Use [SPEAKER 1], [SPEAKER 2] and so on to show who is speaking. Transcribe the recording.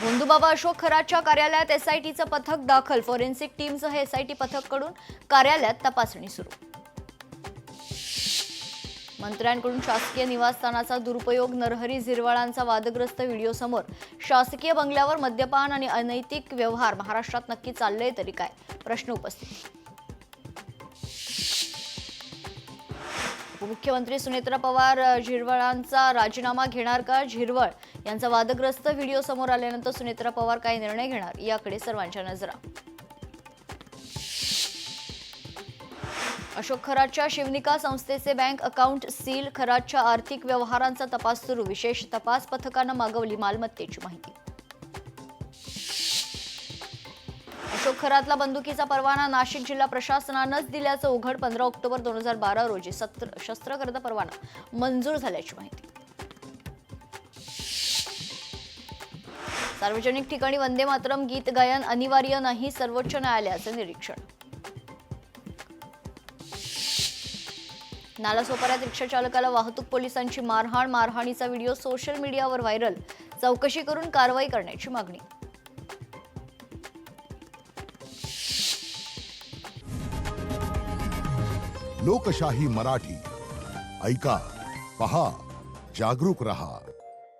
[SPEAKER 1] भोंदूबाबा अशोक खरातच्या कार्यालयात एसआयटीचं पथक दाखल. फॉरेन्सिक टीमचं हे एसआयटी पथककडून कार्यालयात तपासणी सुरू. मंत्र्यांकडून शासकीय निवासस्थानाचा दुरुपयोग. नरहरी झिरवाळांचा वादग्रस्त व्हिडिओ समोर. शासकीय बंगल्यावर मद्यपान आणि अनैतिक व्यवहार महाराष्ट्रात नक्की चाललंय तरी काय, प्रश्न उपस्थित. उपमुख्यमंत्री सुनेत्रा पवार झिरवाळांचा राजीनामा घेणार का? झिरवाळ यांचा वादग्रस्त व्हिडिओ समोर आल्यानंतर सुनेत्रा पवार काय निर्णय घेणार याकडे सर्वांच्या नजरा. अशोक खरातच्या शिवनिका संस्थेचे बँक अकाउंट सील. खरातच्या आर्थिक व्यवहारांचा तपास सुरू. विशेष तपास पथकानं मागवली मालमत्तेची माहिती. अशोक खरातला बंदुकीचा परवाना नाशिक जिल्हा प्रशासनानंच दिल्याचं उघड. 15 ऑक्टोबर 2012 रोजी शस्त्रकर्ता परवाना मंजूर झाल्याची माहिती. सार्वजनिक ठिकाणी वंदे मातरम गीत गायन अनिवार्य नाही, सर्वोच्च न्यायालयाचं निरीक्षण. नालासोपाऱ्यात रिक्षा चालकाला वाहतूक पोलिसांची मारहाण. मारहाणीचा व्हिडिओ सोशल मीडियावर व्हायरल. चौकशी करून कारवाई करण्याची मागणी.
[SPEAKER 2] लोकशाही मराठी ऐका, पहा, जागरूक रहा.